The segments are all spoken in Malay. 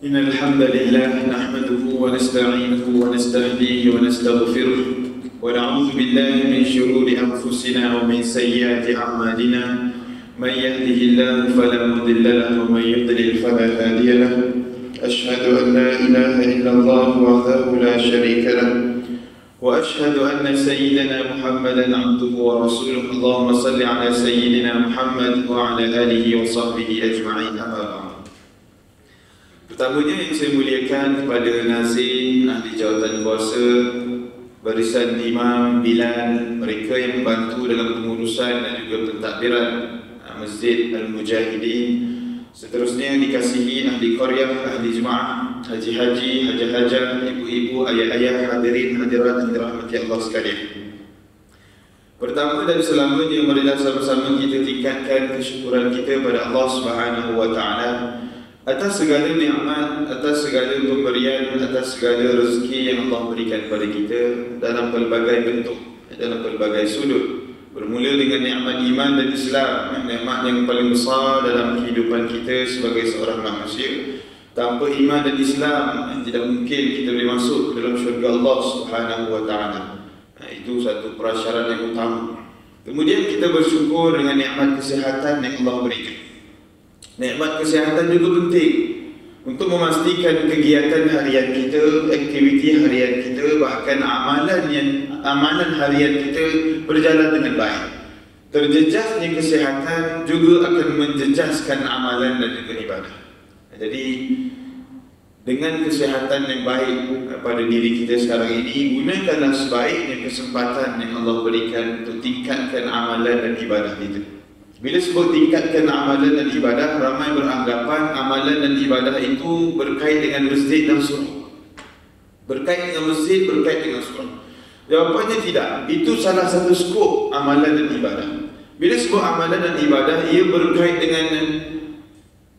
إن الحمد لله نحمده ونستعينه ونستهديه ونستغفره ونعوذ بالله من شرور أنفسنا ومن سيئات أعمالنا من يهده الله فلا مضل له ومن يضلل فلا هادي له أشهد أن لا إله إلا الله وحده لا شريك له وأشهد أن سيدنا محمدا عبده ورسوله اللهم صل على سيدنا محمد وعلى آله وصحبه أجمعين أما بعد. Pertamanya yang saya muliakan kepada Nazir, ahli jawatan kuasa, barisan imam, bilal, mereka yang membantu dalam pengurusan dan juga pentadbiran Masjid Al-Mujahidin. Seterusnya dikasihi ahli qaryah, ahli jemaah, haji-haji, haja-haja, ibu-ibu, ayah-ayah, hadirin, hadirat yang dirahmati Allah sekalian. Pertama dan selamanya, marilah sama-sama kita tingkatkan kesyukuran kita pada Allah Subhanahu wa Ta'ala atas segala nikmat, atas segala pemberian, atas segala rezeki yang Allah berikan kepada kita dalam pelbagai bentuk, dalam pelbagai sudut. Bermula dengan nikmat iman dan Islam, nikmat yang paling besar dalam kehidupan kita sebagai seorang manusia. Tanpa iman dan Islam, tidak mungkin kita boleh masuk ke dalam syurga Allah Subhanahu wa Ta'ala. Itu satu prasyarat yang utama. Kemudian kita bersyukur dengan nikmat kesihatan yang Allah berikan. Nikmat kesihatan juga penting untuk memastikan kegiatan harian kita, aktiviti harian kita, bahkan amalan harian kita berjalan dengan baik. Terjejasnya kesihatan juga akan menjejaskan amalan dan juga ibadah. Jadi dengan kesihatan yang baik pada diri kita sekarang ini, gunakanlah sebaiknya kesempatan yang Allah berikan untuk tingkatkan amalan dan ibadah kita. Bila sebut tingkatkan amalan dan ibadah, ramai beranggapan amalan dan ibadah itu berkait dengan masjid dan surau. Berkait dengan masjid, berkait dengan surau. Jawapannya tidak. Itu salah satu skop amalan dan ibadah. Bila sebut amalan dan ibadah, ia berkait dengan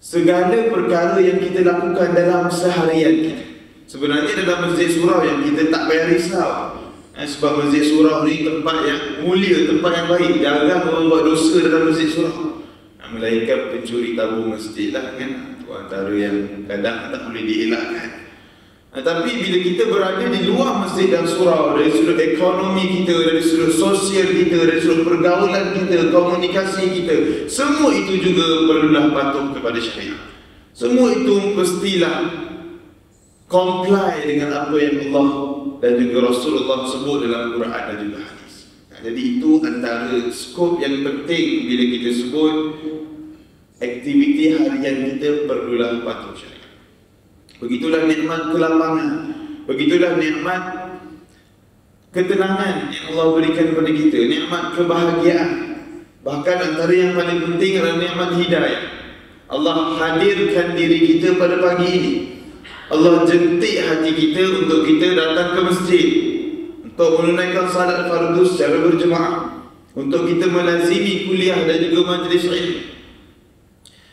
segala perkara yang kita lakukan dalam seharian kita. Sebenarnya dalam masjid surau yang kita tak payah risau. Sebab masjid surau ni tempat yang mulia, tempat yang baik. Jarang orang buat dosa dalam masjid surau. Melainkan pencuri tabung masjid lah kan. Itu antara yang kadang tak boleh dielakkan. Tapi bila kita berada di luar masjid dan surau, dari sudut ekonomi kita, dari sudut sosial kita, dari sudut pergaulan kita, komunikasi kita, semua itu juga perlulah patuh kepada syariat. Semua itu mestilah comply dengan apa yang Allah dan juga Rasulullah sebut dalam Quran dan juga hadis. Jadi itu antara skop yang penting bila kita sebut aktiviti harian kita perlulah patuh syariat. Begitulah nikmat kelapangan, begitulah nikmat ketenangan yang Allah berikan kepada kita, nikmat kebahagiaan. Bahkan antara yang paling penting adalah nikmat hidayah. Allah hadirkan diri kita pada pagi ini. Allah jentik hati kita untuk kita datang ke masjid, untuk menunaikan salat fardu secara berjemaah, untuk kita melazimi kuliah dan juga majlis ilmu.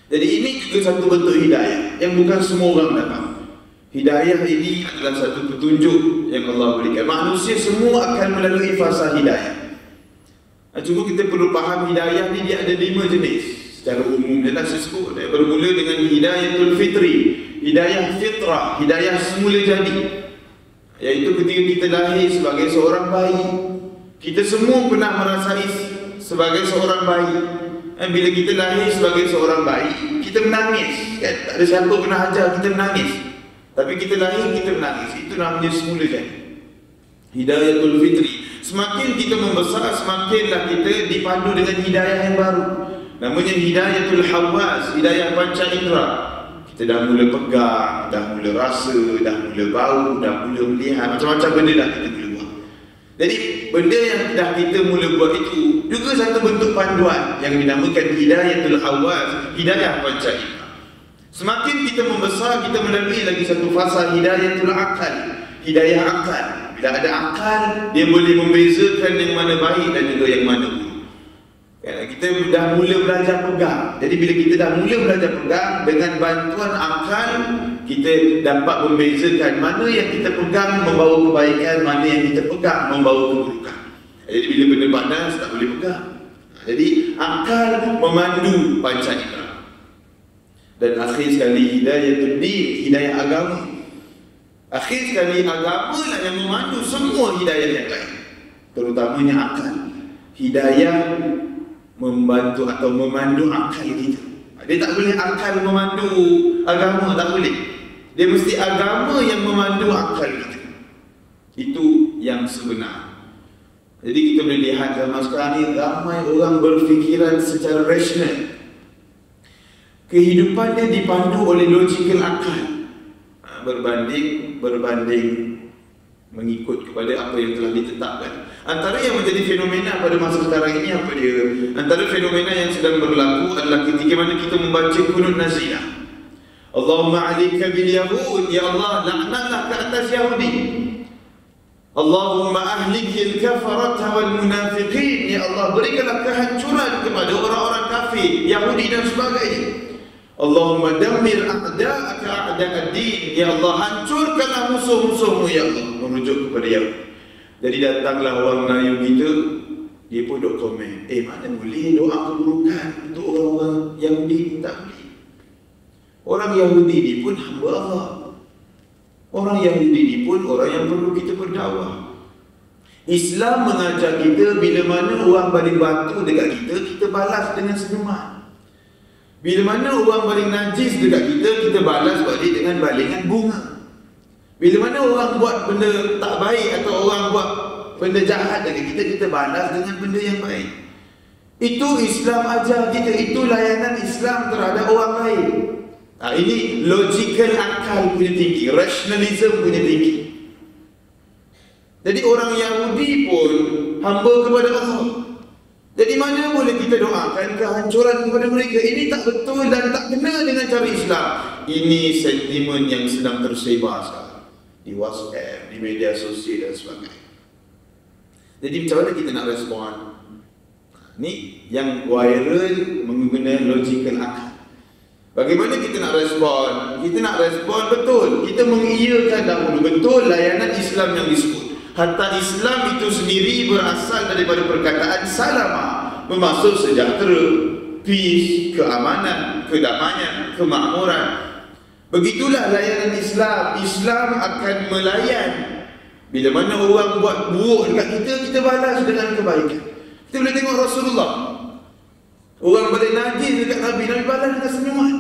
Jadi ini juga satu bentuk hidayah yang bukan semua orang dapat. Hidayah ini adalah satu petunjuk yang Allah berikan. Manusia semua akan melalui fasa hidayah. Cuma kita perlu faham hidayah ni dia ada 5 jenis. Secara umum dia dah sebut. Bermula dengan hidayatul fitri, hidayah fitrah, hidayah semula jadi. Iaitu ketika kita lahir sebagai seorang bayi, kita semua pernah merasai sebagai seorang bayi. Bila kita lahir sebagai seorang bayi, kita menangis. Tak ada siapa pernah ajar kita menangis. Tapi kita lahir, kita menangis. Itu namanya semula jadi. Hidayatul fitri. Semakin kita membesar, semakinlah kita dipandu dengan hidayah yang baru. Namanya hidayatul hawas, hidayah panca indera. Kita dah mula pegang, dah mula rasa, dah mula bau, dah mula melihat. Macam-macam benda dah kita mula buat. Jadi benda yang dah kita mula buat itu juga satu bentuk panduan yang dinamakan hidayatul hawas, hidayah panca indera. Semakin kita membesar, kita melalui lagi satu fasa hidayatul akal, hidayah akal. Bila ada akal, dia boleh membezakan yang mana baik dan juga yang mana buruk. Kita dah mula belajar pegang. Jadi bila kita dah mula belajar pegang, dengan bantuan akal, kita dapat membezakan mana yang kita pegang membawa kebaikan, mana yang kita pegang membawa keburukan. Jadi bila benda panas, tak boleh pegang. Jadi akal memandu panca indera. Dan akhir sekali hidayatul din, hidayah agama. Akhir sekali agama lah yang memandu semua hidayah yang lain, terutamanya akal. Hidayah membantu atau memandu akal kita. Dia tak boleh akal memandu agama, tak boleh. Dia mesti agama yang memandu akal kita. Itu yang sebenar. Jadi kita boleh lihat zaman sekarang ni ramai orang berfikiran secara rasional. Kehidupan dia dipandu oleh logikal akal, berbanding mengikut kepada apa yang telah ditetapkan. Antara yang menjadi fenomena pada masa sekarang ini apa dia? Antara fenomena yang sedang berlaku adalah ketika mana kita membaca kunut nazilah. Allahumma alika bil yahud, ya Allah laknatlah ke atas Yahudi. Allahumma ahlikil kafarata wal munafiqin, ya Allah berikanlah kehancuran kepada orang-orang kafir, Yahudi dan sebagainya. Allahumma dammir a'da'aka a'da'ad-din, ya Allah hancurkanlah musuh-musuhmu, ya Allah, merujuk kepada Yahudi. Jadi datanglah orang Melayu kita, dia pun duk komen, mana boleh doa keburukan untuk orang-orang Yahudi ni, tak boleh. Orang Yahudi ni pun hamba Allah. Orang Yahudi ni pun orang yang perlu kita berdakwah. Islam mengajar kita bila mana orang baling batu dekat kita, kita balas dengan senyuman. Bila mana orang baling najis dekat kita, kita balas balik dengan balingan bunga. Bila mana orang buat benda tak baik atau orang buat benda jahat dekat kita, kita balas dengan benda yang baik. Itu Islam ajar kita, itu layanan Islam terhadap orang lain. Ini logical akal punya tinggi, rationalism punya tinggi. Jadi orang Yahudi pun hamba kepada Allah. Jadi mana boleh kita doakan kehancuran kepada mereka? Ini tak betul dan tak kena dengan cara Islam. Ini sentimen yang sedang tersebar sekarang di WhatsApp, di media sosial dan sebagainya. Jadi macam mana kita nak respon? Ini yang viral menggunakan logical akal. Bagaimana kita nak respon? Kita nak respon betul. Kita mengiyakan dahulu betul layanan Islam yang disebut. Hatta Islam itu sendiri berasal daripada perkataan salama, bermaksud sejahtera, peace, keamanan, kedamaian, kemakmuran. Begitulah layanan Islam. Islam akan melayan. Bila mana orang buat buruk dekat kita, kita balas dengan kebaikan. Kita boleh tengok Rasulullah. Orang balik najis dekat Nabi, Nabi balas dengan senyuman.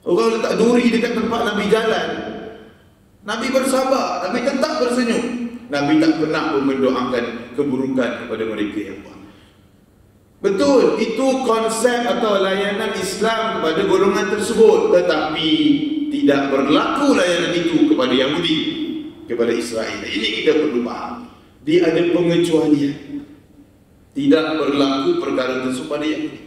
Orang letak duri dekat tempat Nabi jalan, Nabi bersabar, Nabi tetap bersenyum. Nabi tak pernah pun mendoakan keburukan kepada mereka yang buat. Betul, itu konsep atau layanan Islam kepada golongan tersebut. Tetapi tidak berlaku layanan itu kepada Yahudi, kepada Israel. Ini kita perlu faham. Dia ada pengecualian. Tidak berlaku perkara tersebut pada Yahudi.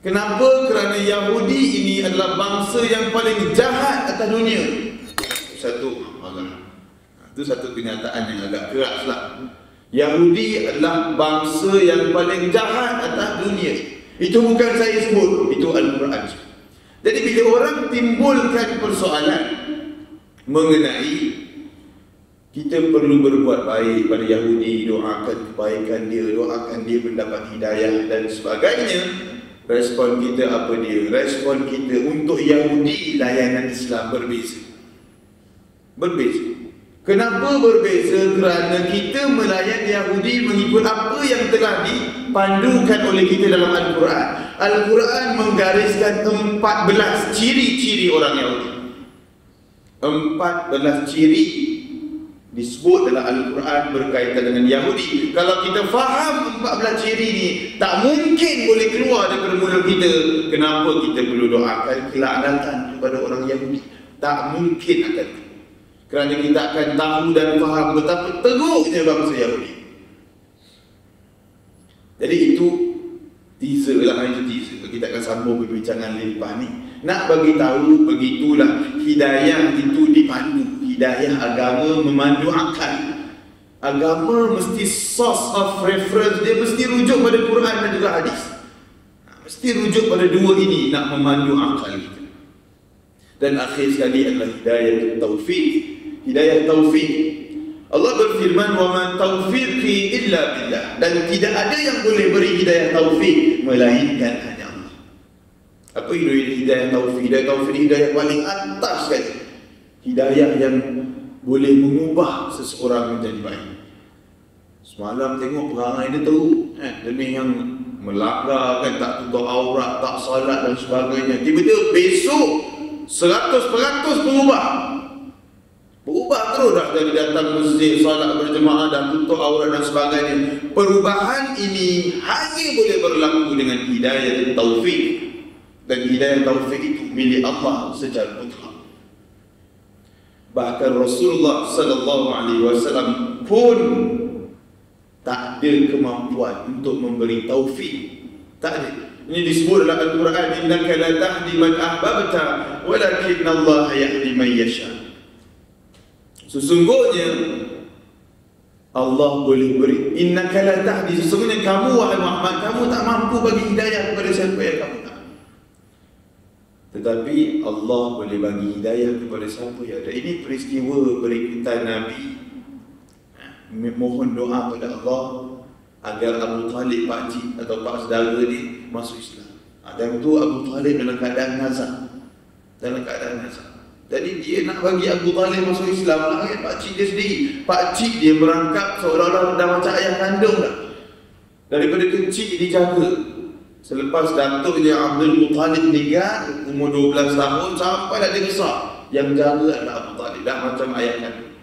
Kenapa? Kerana Yahudi ini adalah bangsa yang paling jahat atas dunia. Itu satu kenyataan yang agak keras lah. Yahudi adalah bangsa yang paling jahat atas dunia. Itu bukan saya sebut, itu Al-Quran. Jadi bila orang timbulkan persoalan mengenai kita perlu berbuat baik pada Yahudi, doakan kebaikan dia, doakan dia mendapat hidayah dan sebagainya, respon kita apa dia? Respon kita untuk Yahudi layanan Islam berbeza. Berbeza. Kenapa berbeza? Kerana kita melayan Yahudi mengikut apa yang telah dipandukan oleh kita dalam Al-Quran. Al-Quran menggariskan 14 ciri-ciri orang Yahudi. 14 ciri disebut dalam Al-Quran berkaitan dengan Yahudi. Kalau kita faham 14 ciri ni, tak mungkin boleh keluar daripada mulut kita. Kenapa kita perlu doakan kelaknatan kepada orang Yahudi? Tak mungkin akan. Kerana kita akan tahu dan faham betapa teruknya bangsa Yahudi. Jadi itu teaser lah, itu teaser. Kita akan sambung perbincangan lepas ni. Nak bagi tahu begitulah hidayah itu dipandu. Hidayah agama memandu akal. Agama mesti source of reference dia mesti rujuk pada Quran dan juga hadis. Mesti rujuk pada dua ini nak memandu akal kita. Dan akhir sekali adalah hidayah taufik. Hidayah taufik. Allah berfirman, "Wa man taufiqi illa billah." Dan tidak ada yang boleh beri hidayah taufik melainkan hanya Allah. Apa hidayah taufik? Hidayah taufik hidayah paling atas sekali. Hidayah yang boleh mengubah seseorang menjadi baik. Semalam tengok perangai dia teruk, jenis yang melanggar kan, tak tutup aurat, tak salat dan sebagainya. Tiba-tiba besok 100% berubah. Berubah terus dah, dari datang masjid, salat berjemaah dan tutup aurat dan sebagainya. Perubahan ini hanya boleh berlaku dengan hidayah taufik. Dan hidayah taufik itu milik Allah secara mutlak. Bahkan Rasulullah sallallahu alaihi wasallam pun tak ada kemampuan untuk memberi taufik. Tak ada. Ini disebut dalam Al-Quran, innaka la tahdi man ahbabta walakin Allah yahdi man yasha. Sesungguhnya Allah boleh beri, innaka la tahdi, sesungguhnya kamu wahai Muhammad, kamu tak mampu bagi hidayah kepada siapa yang kamu nak. Tetapi Allah boleh bagi hidayah kepada siapa yang ada. Ini peristiwa berikutan Nabi mohon doa kepada Allah agar Abu Talib, pakcik atau pak saudara dia masuk Islam. Dan itu Abu Talib dalam keadaan nazar. Jadi dia nak bagi Abu Talib masuk Islam lah kan, pakcik dia sendiri. Pakcik dia merangkap seolah-olah dah macam ayah kandung dah. Daripada kecil dijaga. Selepas datuknya Abdul Muttalib meninggal, umur 12 tahun sampai dah dia besar, yang jaga adalah Abu Talib, dah macam ayah kandung.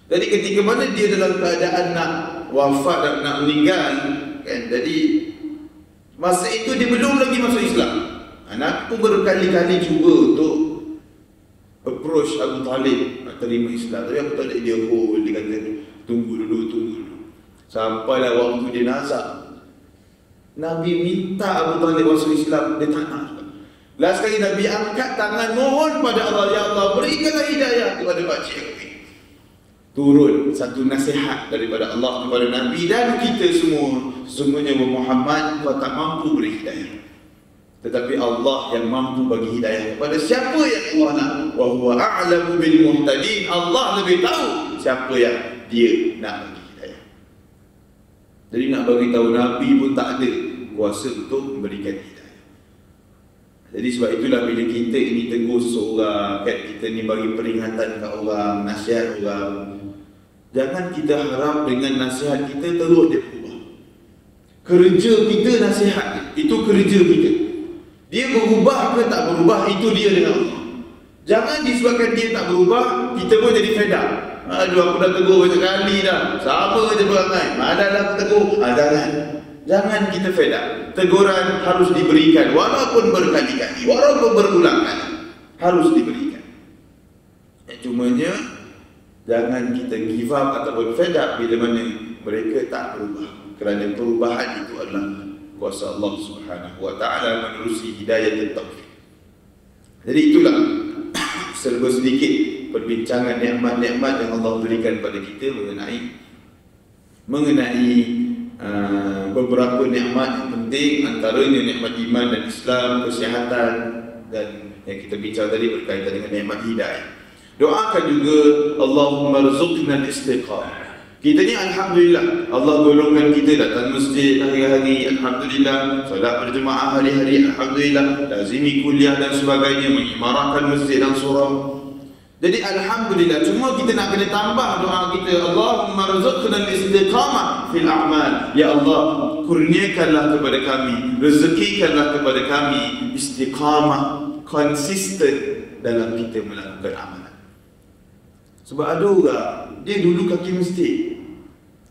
Jadi ketika mana dia dalam keadaan nak wafat dan nak meninggal kan, jadi masa itu dia belum lagi masuk Islam. Anak pun berkali-kali cuba untuk approach Abu Talib nak terima Islam, tapi Abu Talib dia hold, dia kata tunggu dulu. Sampailah waktu dia nazak, Nabi minta Abu Talib masuk Islam, dia tak nak. Last sekali Nabi angkat tangan mohon pada Allah, ya Allah berikanlah hidayah kepada pakcik aku. Turun satu nasihat daripada Allah kepada Nabi dan kita semua. Sesungguhnya Muhammad, kau tak mampu beri hidayah, tetapi Allah yang mampu bagi hidayah kepada siapa yang Allah nak. Wa huwa a'lamu bil muhtadin, Allah lebih tahu siapa yang dia nak bagi hidayah. Jadi nak bagi tahu Nabi pun tak ada kuasa untuk memberikan hidayah. Jadi sebab itulah bila kita ini tegur seseorang kan, kita ni bagi peringatan kat orang, nasihat orang, jangan kita harap dengan nasihat kita terus dia berubah. Kerja kita nasihat dia, itu kerja kita. Dia berubah ke tak berubah, itu dia dengan Allah. Jangan disebabkan dia tak berubah, kita pun jadi fed up. Aduh, aku dah tegur banyak kali dah, sama je perangai, malah dah tegur. Jangan kita fed up. Teguran harus diberikan, walaupun berkali-kali, walaupun berulang kali, harus diberikan. Cumanya jangan kita give up ataupun fed up bila mana mereka tak berubah, kerana perubahan itu adalah kuasa Allah Subhanahu wa taala menerusi hidayah dan taufik. Jadi itulah serba sedikit perbincangan nikmat-nikmat yang Allah berikan kepada kita mengenai beberapa nikmat yang penting, antaranya nikmat iman dan Islam, kesihatan, dan yang kita bincang tadi berkaitan dengan nikmat hidayah. Doakan juga Allahumma rzuqna al-istiqamah. Kita ni alhamdulillah Allah golongkan kita datang masjid hari-hari, alhamdulillah, solat berjemaah hari-hari, alhamdulillah, lazimi kuliah dan sebagainya, mengimarahkan masjid dan surau. Jadi alhamdulillah, cuma kita nak kena tambah doa kita, Allahumma rzuqna al-istiqamah fil a'mal. Ya Allah, kurniakanlah kepada kami, rezekikanlah kepada kami istiqamah, konsisten dalam kita melakukan amalan. Sebab ada orang, dia dulu kaki masjid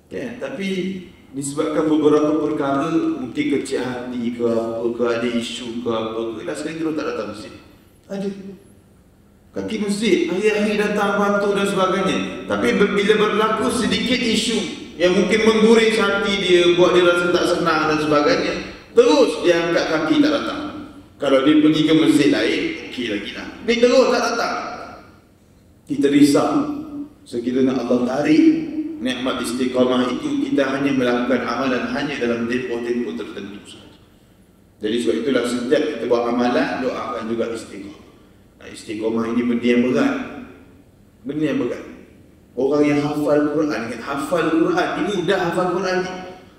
kan, tapi disebabkan beberapa perkara, mungkin kecil hati ke apa ke, ada isu ke apa ke, dah sekali terus tak datang masjid. Ada kaki masjid, hari-hari datang bantu dan sebagainya, tapi bila berlaku sedikit isu yang mungkin menggurih hati dia, buat dia rasa tak senang dan sebagainya, terus dia angkat kaki tak datang. Kalau dia pergi ke masjid lain, okey lagi lah, dia terus tak datang. Kita risau sekiranya Allah tarik nikmat istiqamah itu, kita hanya melakukan amalan hanya dalam tempoh-tempoh tertentu saja. Jadi sebab itulah setiap kita buat amalan, doakan juga istiqamah. Istiqamah ini benda yang berat. Benda yang berat. Orang yang hafal Quran, ini mudah hafal Quran ni.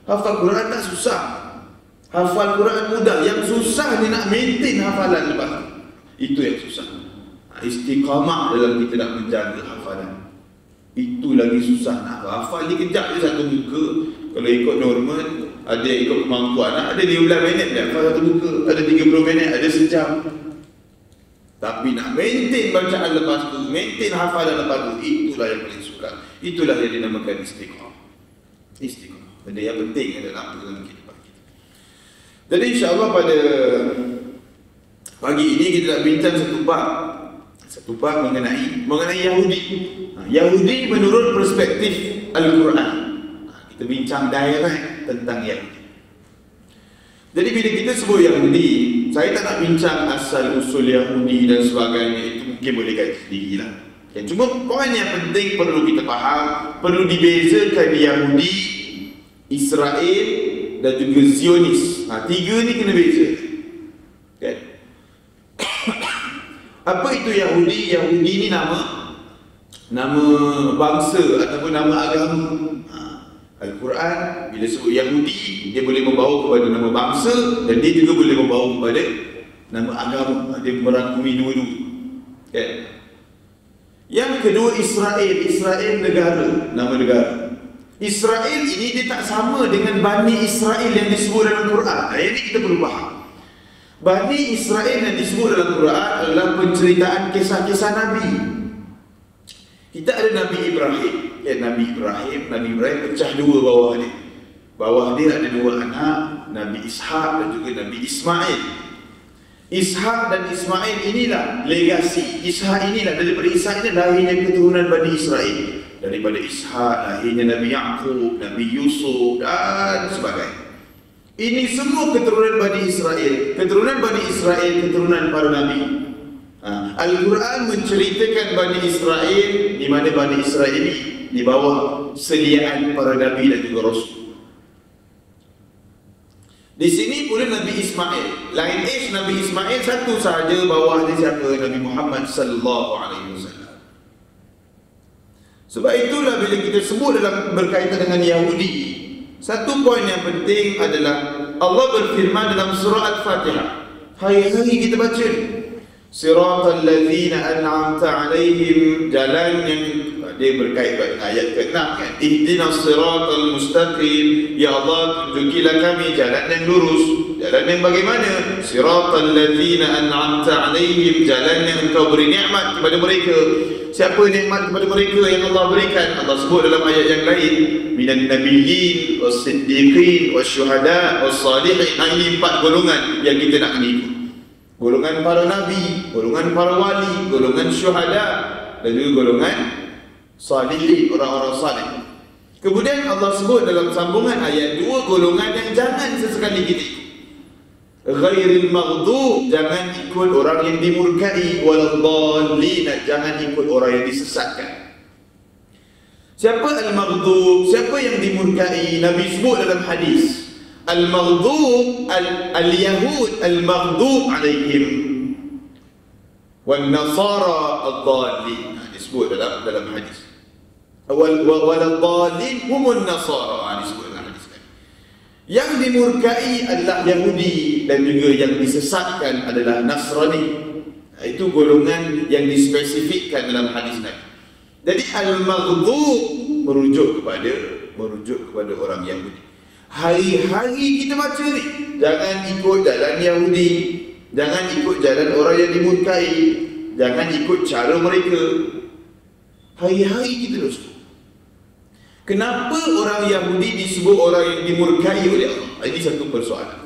Hafal Quran tak susah. Hafal Quran mudah, yang susah ni nak maintain hafalan lepas. Itu yang susah. Istiqamah dalam kita nak menjaga hafalan. Itu lagi susah nak hafal. Dia kejap je satu muka. Kalau ikut normal, ada yang ikut kemampuan, ada 15 minit dia hafal satu muka, ada 30 minit, ada sejam. Tapi nak maintain bacaan lepas tu, maintain hafalan lepas tu, itulah yang paling sukar. Itulah yang dinamakan istiqamah. Istiqamah. Benda yang penting adalah dalam kehidupan kita. Jadi insyaAllah pada pagi ini kita nak bincang satu bab mengenai Yahudi. Yahudi menurut perspektif Al-Quran. Kita bincang direct tentang Yahudi. Jadi bila kita sebut Yahudi, saya tak nak bincang asal usul Yahudi dan sebagainya. Itu mungkin boleh kait sendiri lah. Cuma poin yang penting perlu kita faham, perlu dibezakan Yahudi, Israel dan juga Zionis. Tiga ni kena beza. Okay. Apa itu Yahudi? Yahudi ni nama bangsa ataupun nama agama. Al-Quran bila sebut Yahudi, dia boleh membawa kepada nama bangsa dan dia juga boleh membawa kepada nama agama. Dia merangkumi dua-dua. Okay. Yang kedua Israel negara, nama negara. Israel ini dia tak sama dengan Bani Israel yang disebut dalam Quran. Ini kita perlu faham. Bani Israel yang disebut dalam Quran adalah penceritaan kisah-kisah Nabi. Kita ada Nabi Ibrahim. Nabi Ibrahim pecah dua bawah dia. Bawah dia ada dua anak, Nabi Ishak dan juga Nabi Ismail. Ishak dan Ismail inilah legasi. Ishak inilah, daripada Ishak ini lahirnya keturunan Bani Israel. Daripada Ishak lahirnya Nabi Yaqub, Nabi Yusuf dan sebagainya. Ini semua keturunan Bani Israel. Keturunan Bani Israel, keturunan para Nabi. Al-Quran menceritakan Bani Israel, di mana Bani Israel ini di bawah seliaan para Nabi dan juga Rasul. Di sini pula Nabi Ismail. Lain Nabi Ismail satu sahaja, bawah dia siapa? Nabi Muhammad sallallahu alaihi wasallam. Sebab itulah bila kita sebut dalam berkaitan dengan Yahudi, satu poin yang penting adalah Allah berfirman dalam surah Al-Fatihah. Hari-hari kita baca Siratal ladzina an'amta alaihim, jalan yang dia berkait dengan ayat ke-6 kan. Ihdinas siratal mustaqim, ya Allah tunjukilah kami jalan yang lurus. Jalan yang bagaimana? Siratal ladzina an'amta alaihim, jalan yang engkau beri nikmat kepada mereka. Siapa nikmat kepada mereka yang Allah berikan? Allah sebut dalam ayat yang lain, minan nabiyyin was-siddiqin wasyuhada was-salihin. Ini 4 golongan yang kita nak ikut. Golongan para nabi, golongan para wali, golongan syuhada dan juga golongan salihin, orang-orang salih. Kemudian Allah sebut dalam sambungan ayat 2 golongan yang jangan sesekali kita ikut. Ghairil maghdub, jangan ikut orang yang dimurkai, waladdallin, jangan ikut orang yang disesatkan. Siapa al-maghdub? Siapa yang dimurkai? Nabi sebut dalam hadis, al-maghdub al-yahud al-maghdub alaihim wan nasara ad-dallin. Disebut dalam hadis. Waladdallin humun nasara. Disebut dalam hadis. Yang dimurkai adalah Yahudi dan juga yang disesatkan adalah Nasrani. Itu golongan yang dispesifikkan dalam hadis Nabi. Jadi al-maghdub merujuk kepada orang Yahudi. Hari-hari kita baca ni, jangan ikut jalan Yahudi, jangan ikut jalan orang yang dimurkai, jangan ikut cara mereka. Hari-hari kita terus. Kenapa orang Yahudi disebut orang yang dimurkai oleh Allah? Ini satu persoalan.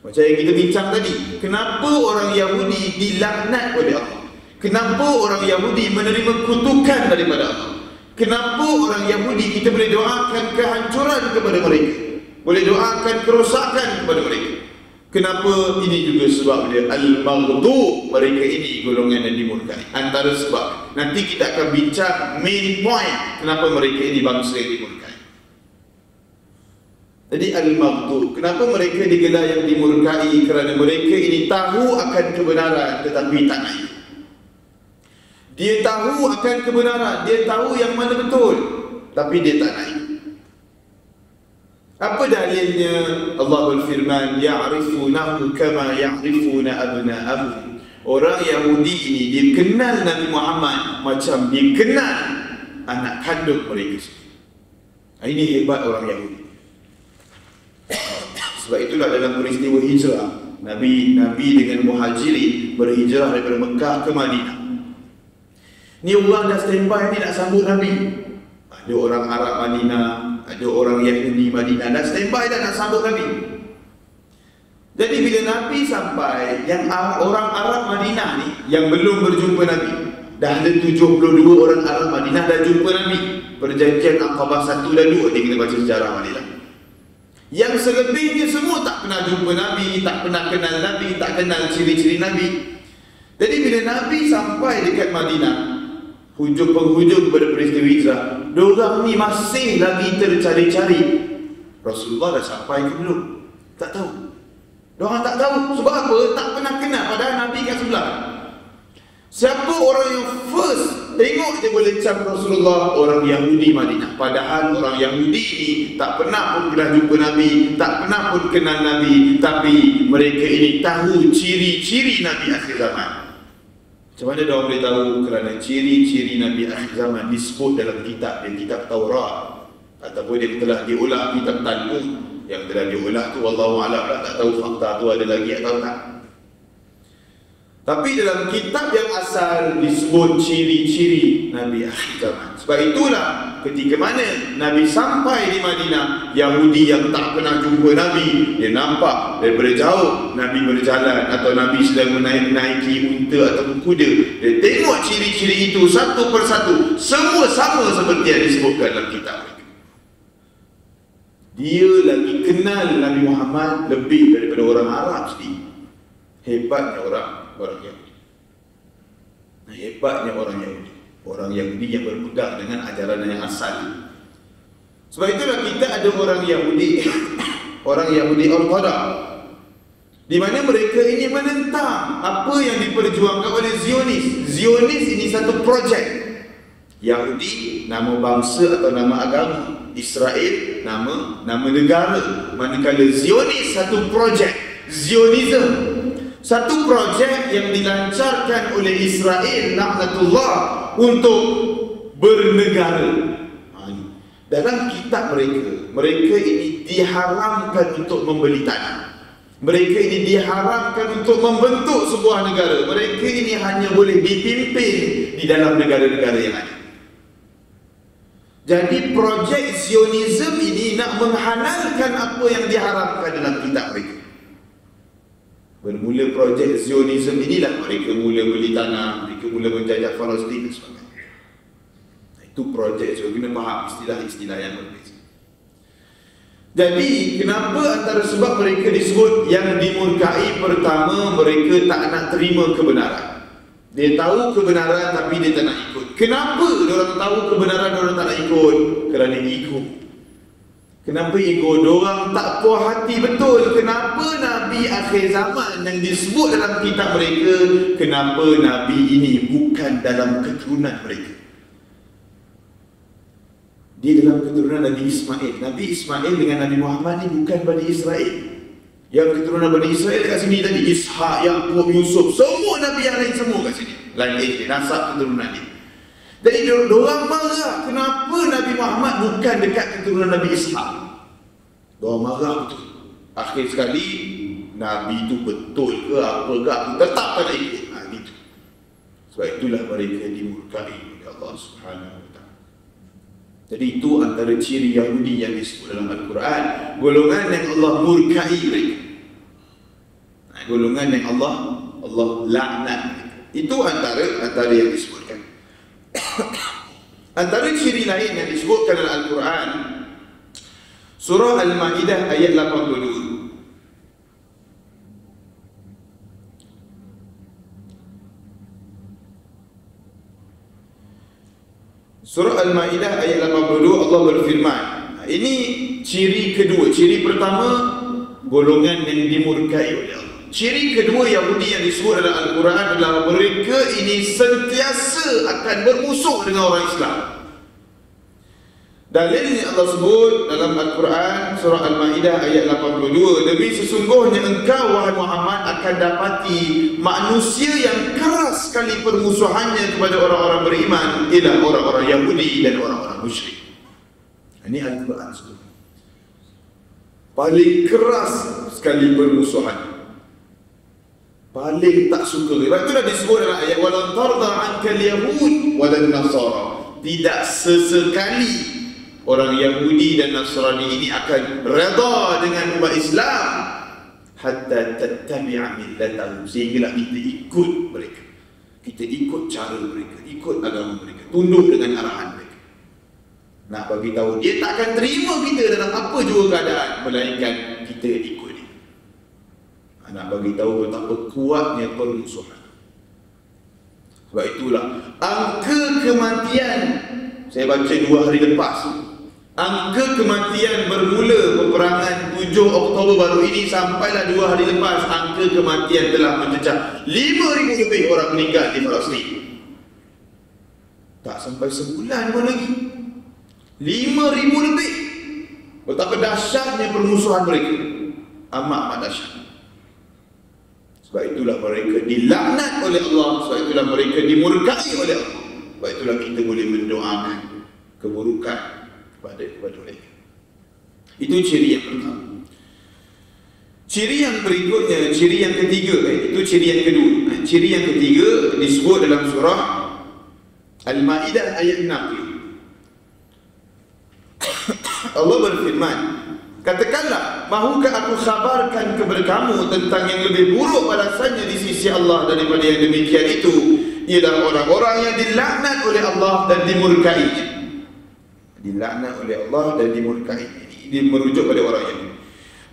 Macam yang kita bincang tadi, kenapa orang Yahudi dilaknat oleh Allah? Kenapa orang Yahudi menerima kutukan daripada Allah? Kenapa orang Yahudi kita boleh doakan kehancuran kepada mereka, boleh doakan kerosakan kepada mereka? Kenapa? Ini juga sebab dia al-maghdub, mereka ini golongan yang dimurkai. Antara sebab, nanti kita akan bincang main point kenapa mereka ini bangsa yang dimurkai. Jadi al-maghdub, kenapa mereka digelar yang dimurkai? Kerana mereka ini tahu akan kebenaran tetapi tak naik. Dia tahu akan kebenaran, dia tahu yang mana betul, tapi dia tak naik. Apa dalilnya? Allah berfirman, ya'rifunahu kama ya'rifuna abna'ahum. Orang Yahudi ini dia kenal Nabi Muhammad macam dia kenal anak kandung mereka. Ini hebat orang Yahudi. Sebab itulah dalam peristiwa hijrah, Nabi dengan Muhajirin berhijrah daripada Mekah ke Madinah. Ni orang dah standby ni nak sambut Nabi. Ada orang Arab Madinah, ada orang Yahudi Madinah dah standby dah nak sambut Nabi. Jadi bila Nabi sampai, yang orang Arab Madinah ni yang belum berjumpa Nabi, dah ada 72 orang Arab Madinah dah jumpa Nabi. Perjanjian Aqabah 1 dan 2, dia kena baca sejarah balik lah. Yang selebihnya semua tak pernah jumpa Nabi, tak pernah kenal Nabi, tak kenal ciri-ciri Nabi. Jadi bila Nabi sampai dekat Madinah, hujung penghujung pada peristiwa hijrah, diorang ni masih lagi tercari-cari Rasulullah dah sampai ke belum. Tak tahu. Diorang tak tahu. Sebab apa? Tak pernah kenal, padahal Nabi kat sebelah. Siapa orang yang first tengok dia boleh cap Rasulullah? Orang Yahudi Madinah. Padahal orang Yahudi ni tak pernah pun pernah jumpa Nabi, tak pernah pun kenal Nabi, tapi mereka ini tahu ciri-ciri Nabi akhir zaman. Macam mana dia boleh tahu? Kerana ciri-ciri Nabi akhir zaman disebut dalam kitab, dan kitab Taurat, ataupun yang telah diulang kitab Talmud. Yang telah diulang tu wallahu a'lam lah, tak tahu fakta tu ada lagi atau tak. Tapi dalam kitab yang asal disebut ciri-ciri Nabi akhir zaman. Sebab itulah ketika mana Nabi sampai di Madinah, Yahudi yang tak pernah jumpa Nabi, dia nampak daripada jauh Nabi berjalan atau Nabi sedang menaiki unta atau kuda. Dia tengok ciri-ciri itu satu persatu, semua sama seperti yang disebutkan dalam kitab. Dia lagi kenal Nabi Muhammad lebih daripada orang Arab sendiri. Hebatnya orang Yahudi. Hebatnya orang Yahudi. Orang Yahudi yang berpegang dengan ajaran yang asal. Sebab itulah kita ada orang Yahudi orang Yahudi Orthodox, di mana mereka ini menentang apa yang diperjuangkan oleh Zionis. Zionis ini satu projek. Yahudi nama bangsa atau nama agama, Israel nama negara. Manakala Zionis satu projek, Zionism, satu projek yang dilancarkan oleh Israel laknatullah untuk bernegara. Dalam kitab mereka ini diharamkan untuk membeli tanah. Mereka ini diharamkan untuk membentuk sebuah negara. Mereka ini hanya boleh dipimpin di dalam negara-negara yang ada. Jadi projek Zionism ini nak menghalalkan apa yang diharamkan dalam kitab mereka. Bermula projek Zionism inilah mereka mula beli tanah, mereka mula menjajah Palestin dan sebagainya. Itu projek, so kena faham istilah-istilah yang berbeza. Jadi kenapa antara sebab mereka disebut yang dimurkai? Pertama, mereka tak nak terima kebenaran. Dia tahu kebenaran tapi dia tak nak ikut. Kenapa diorang tahu kebenaran diorang tak nak ikut? Kerana ego. Kenapa ego? Diorang tak puas hati betul. Kenapa Nabi akhir zaman yang disebut dalam kitab mereka, kenapa Nabi ini bukan dalam keturunan mereka? Dia dalam keturunan Nabi Ismail. Nabi Ismail dengan Nabi Muhammad ni bukan Bani Israel. Yang keturunan Bani Israel kat sini tadi, Ishak, Yaqub, Yusuf, semua Nabi yang lain semua kat sini. Lain nasab keturunan dia. Jadi diorang marah kenapa Nabi Muhammad bukan dekat keturunan Nabi Ishak. Diorang marah betul. Akhir sekali Nabi itu betul ke apa ke, aku tetap tak nak ikut. Gitu. Sebab itulah mereka dimurkai oleh Allah Subhanahu wa ta'ala. Jadi itu antara ciri Yahudi yang disebut dalam Al-Quran, golongan yang Allah murkai mereka. Golongan yang Allah laknat. Itu antara yang disebutkan. Antara ciri lain yang disebutkan dalam Al-Quran, surah Al-Ma'idah ayat 82. Surah Al-Ma'idah ayat 82, Allah berfirman. Ini ciri kedua. Ciri pertama, golongan yang dimurkai oleh Allah. Ciri kedua Yahudi yang disebut dalam Al-Quran adalah mereka ini sentiasa akan bermusuh dengan orang Islam. Dalilnya Allah sebut dalam Al-Quran surah Al-Ma'idah ayat 82, demi sesungguhnya engkau wahai Muhammad akan dapati manusia yang keras sekali permusuhannya kepada orang-orang beriman ialah orang-orang Yahudi dan orang-orang musyrik. Ini Al-Quran sebut. Paling keras sekali permusuhan, paling tak suka. Sebab itulah disebut dalam ayat walan tarda ankal yahud walan nasara. Tidak sesekali orang Yahudi dan Nasrani ini akan redha dengan umat Islam hatta tattabi'a millatahum, sehinggalah kita ikut mereka, kita ikut cara mereka, ikut agama mereka, tunduk dengan arahan mereka. Nak bagi tahu dia tak akan terima kita dalam apa jua keadaan melainkan kita ikut dia. Nak bagi tahu betapa kuatnya permusuhan. Sebab itulah angka kematian, saya baca 2 hari lepas, angka kematian bermula peperangan 7 Oktober baru ini sampailah 2 hari lepas, angka kematian telah mencecah 5,000 lebih orang meninggal di Palestin. Tak sampai sebulan pun lagi 5,000 lebih. Betapa dahsyatnya permusuhan mereka, amat dahsyat. Sebab itulah mereka dilaknat oleh Allah, sebab itulah mereka dimurkai oleh Allah. Sebab itulah kita boleh mendoakan keburukan kepada mereka. Itu ciri yang pertama. Ciri yang berikutnya, ciri yang ketiga, itu ciri yang kedua. Ciri yang ketiga disebut dalam surah Al-Ma'idah ayat 6. Allah berfirman, katakanlah, mahukah aku khabarkan kepada kamu tentang yang lebih buruk balasannya di sisi Allah daripada yang demikian itu, ialah orang-orang yang dilaknat oleh Allah dan dimurkainya. Dilaknat oleh Allah dan dimurkainya. Ini merujuk pada orang yang,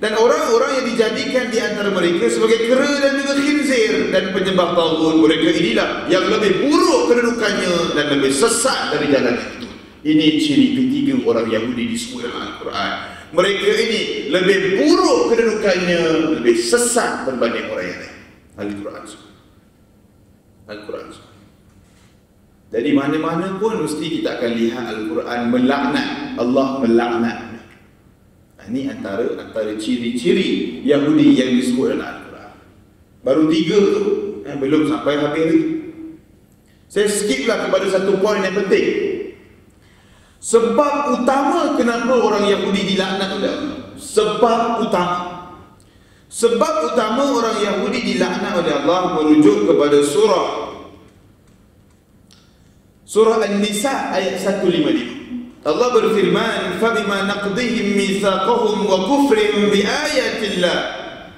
dan orang-orang yang dijadikan di antara mereka sebagai kera dan juga khinzir dan penyembah taghut. Mereka inilah yang lebih buruk kedudukannya dan lebih sesat dari jalan itu. Ini ciri ketiga orang Yahudi disebut dalam Al-Quran. Mereka ini lebih buruk kedudukannya, lebih sesat berbanding orang yang lain. Al-Quran sebut. Al-Quran sebut. Jadi mana-mana pun mesti kita akan lihat Al-Quran melaknat, Allah melaknat. Ini antara ciri-ciri Yahudi yang disebut dalam Al-Quran. Baru 3 tu, belum sampai habis lagi. Saya skiplah kepada satu poin yang penting. Sebab utama kenapa orang Yahudi dilaknat oleh Allah. Sebab utama orang Yahudi dilaknat oleh Allah merujuk kepada surah An-Nisa ayat 155. Allah berfirman, "Fabima naqdihim mitsaqahum wa kufrihim bi ayatillah."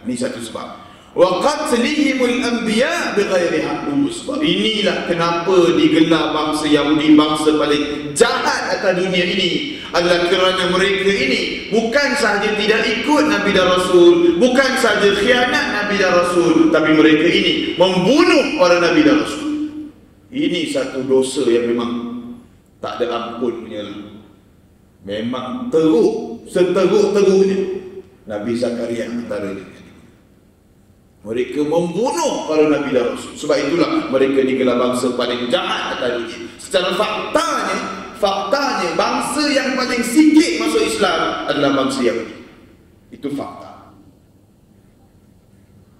Ini satu sebab. Wa qatlihimul anbiya bighairi haqq. Sebab inilah kenapa digelar bangsa Yahudi bangsa paling jahat atas dunia ini, adalah kerana mereka ini bukan sahaja tidak ikut Nabi dan Rasul, bukan sahaja khianat Nabi dan Rasul, tapi mereka ini membunuh para Nabi dan Rasul. Ini satu dosa yang memang tak ada ampun punya. Memang teruk, seteruk-teruknya. Nabi Zakaria antaranya. Mereka membunuh para Nabi dan Rasul. Sebab itulah mereka digelar bangsa paling jahat atas dunia. Secara faktanya bangsa yang paling sikit masuk Islam adalah bangsa Yahudi. Itu fakta.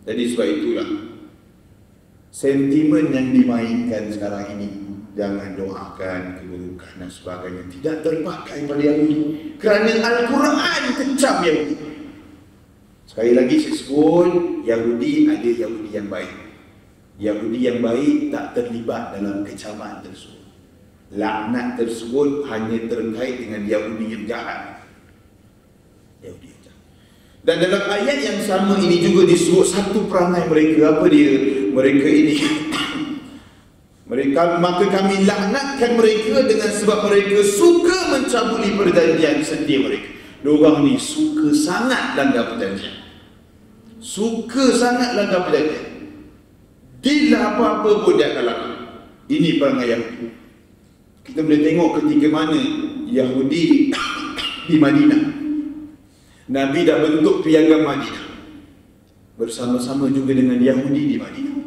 Jadi sebab itulah sentimen yang dimainkan sekarang ini, jangan doakan keburukan dan sebagainya, tidak terpakai pada Yahudi. Kerana Al-Quran kecam Yahudi. Sekali lagi saya sebut, Yahudi ada Yahudi yang baik. Yahudi yang baik tak terlibat dalam kecaman tersebut. Laknat tersebut hanya terkait dengan Yahudi yang jahat. Yahudi yang jahat. Dan dalam ayat yang sama ini juga disebut satu perangai mereka. Apa dia? Mereka ini maka kami laknatkan mereka dengan sebab mereka suka mencabuli perjanjian setia mereka. Diorang ni suka sangat langgar perjanjian. Suka sangat langgar perjanjian. Deal apa-apa pun dia akan lakukan. Ini perangai Yahudi. Kita boleh tengok ketika mana Yahudi di Madinah. Nabi dah bentuk piagam Madinah bersama-sama juga dengan Yahudi di Madinah.